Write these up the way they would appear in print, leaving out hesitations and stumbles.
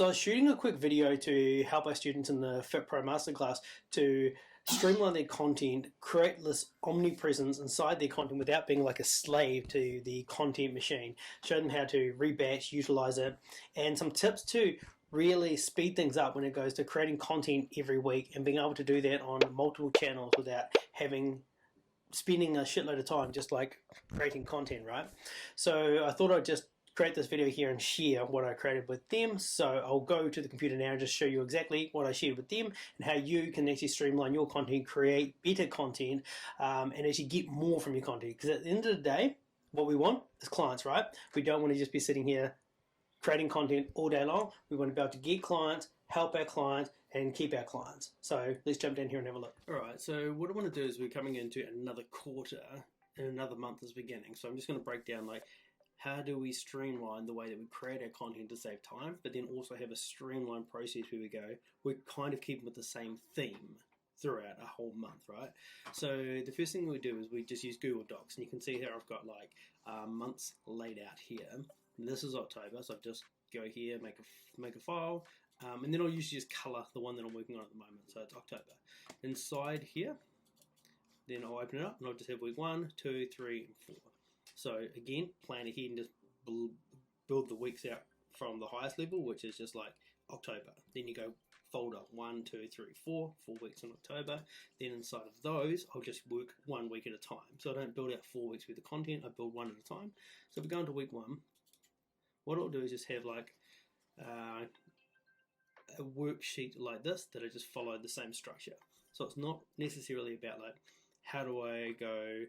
So I was shooting a quick video to help our students in the Fit Pro Masterclass to streamline their content, create this omnipresence inside their content without being like a slave to the content machine. Show them how to rebatch, utilize it, and some tips to really speed things up when it goes to creating content every week and being able to do that on multiple channels without spending a shitload of time just like creating content, right? So I thought I'd just create this video here and share what I created with them. So I'll go to the computer now and just show you exactly what I shared with them and how you can actually streamline your content, create better content, and actually get more from your content. Because at the end of the day, what we want is clients, right? We don't want to just be sitting here creating content all day long. We want to be able to get clients, help our clients, and keep our clients. So let's jump down here and have a look. All right, so what I want to do is we're coming into another quarter and another month is beginning. So I'm just going to break down like how do we streamline the way that we create our content to save time, but then also have a streamlined process where we go, we're kind of keeping with the same theme throughout a whole month, right? So the first thing we do is we just use Google Docs, and you can see here I've got like months laid out here. And this is October, so I just go here, make a file, and then I'll usually just color the one that I'm working on at the moment. So it's October. Inside here, then I'll open it up and I'll just have week 1, 2, 3, and 4. So again, plan ahead and just build the weeks out from the highest level, which is just like October. Then you go folder 1, 2, 3, 4 weeks in October. Then inside of those, I'll just work 1 week at a time. So I don't build out 4 weeks worth of content, I build 1 at a time. So if we go into week 1, what I'll do is just have like a worksheet like this that I just follow the same structure. So it's not necessarily about like how do I go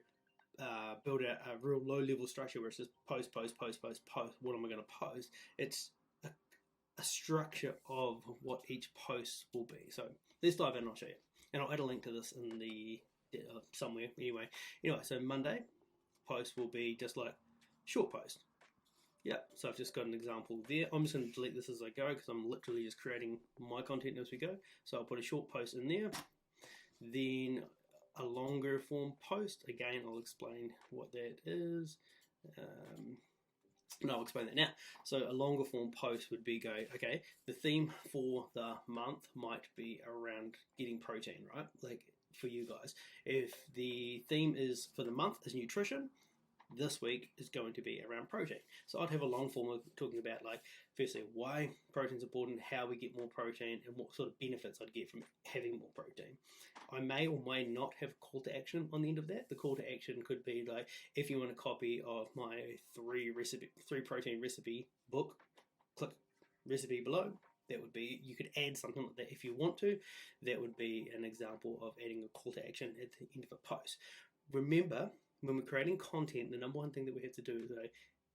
build out a real low level structure where it's just post. What am I going to post? It's a structure of what each post will be. So let's dive in and I'll show you. And I'll add a link to this in the somewhere anyway. So Monday post will be just like short post. Yeah, so I've just got an example there. I'm just going to delete this as I go because I'm literally just creating my content as we go. So I'll put a short post in there. Then a longer form post. Again, I'll explain what that is. No, I'll explain that now. So a longer form post would be okay, the theme for the month might be around getting protein, right? Like for you guys. If the theme is for the month is nutrition, this week is going to be around protein. So I'd have a long form of talking about like, firstly, why protein is important, how we get more protein, and what sort of benefits I'd get from having more protein. I may or may not have a call to action on the end of that. The call to action could be like, if you want a copy of my 3 protein recipe book, click recipe below. That would be, you could add something like that if you want to. That would be an example of adding a call to action at the end of a post. Remember, when we're creating content, the number one thing that we have to do is go,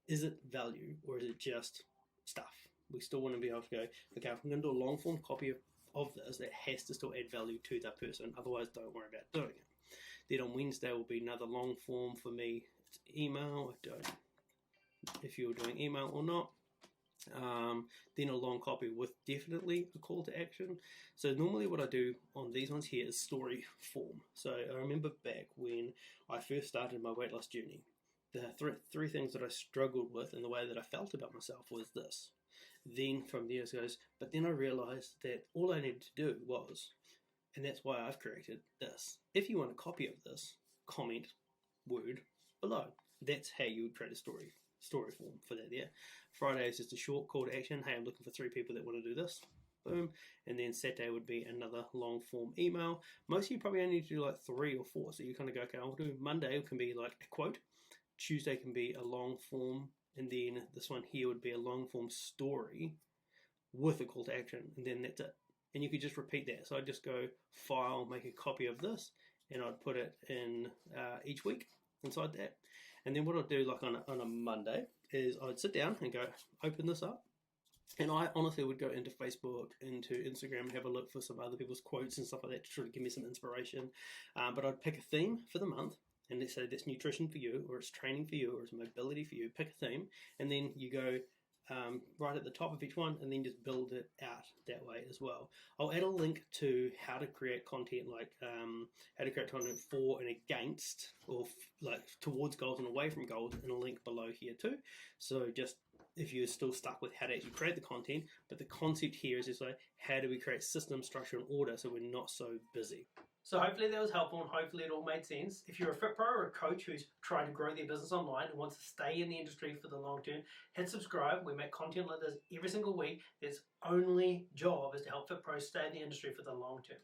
is it value or is it just stuff? We still want to be able to go, okay, if I'm going to do a long form copy of this, that has to still add value to that person. Otherwise, don't worry about doing it. Then on Wednesday will be another long form for me. It's email. I don't know if you're doing email or not. Then a long copy with definitely a call to action. So normally what I do on these ones here is story form. So I remember back when I first started my weight loss journey, the three things that I struggled with and the way that I felt about myself was this. Then from there it goes, but then I realized that all I needed to do was, and that's why I've created this. If you want a copy of this, comment word below. That's how you would create a story form for that there. Friday is just a short call to action. Hey, I'm looking for 3 people that want to do this. Boom. And then Saturday would be another long form email. Most of you probably only need to do like 3 or 4. So you kind of go, okay, I'll do Monday can be like a quote. Tuesday can be a long form. And then this one here would be a long form story with a call to action. And then that's it. And you could just repeat that. So I'd just go file, make a copy of this, and I'd put it in each week inside that. And then what I'd do like on a Monday is I'd sit down and go open this up, and I honestly would go into Facebook, into Instagram, and have a look for some other people's quotes and stuff like that to try to give me some inspiration. But I'd pick a theme for the month, and let's say that's nutrition for you, or it's training for you, or it's mobility for you. Pick a theme, and then you go right at the top of each one, and then just build it out that way as well. I'll add a link to how to create content, like how to create content for and against, or like towards goals and away from goals, in a link below here too. So just if you're still stuck with how to actually create the content. But the concept here is just like, how do we create system, structure, and order so we're not so busy? So hopefully that was helpful, and hopefully it all made sense. If you're a fit pro or a coach who's trying to grow their business online and wants to stay in the industry for the long term, hit subscribe. We make content like this every single week. Their only job is to help fit pros stay in the industry for the long term.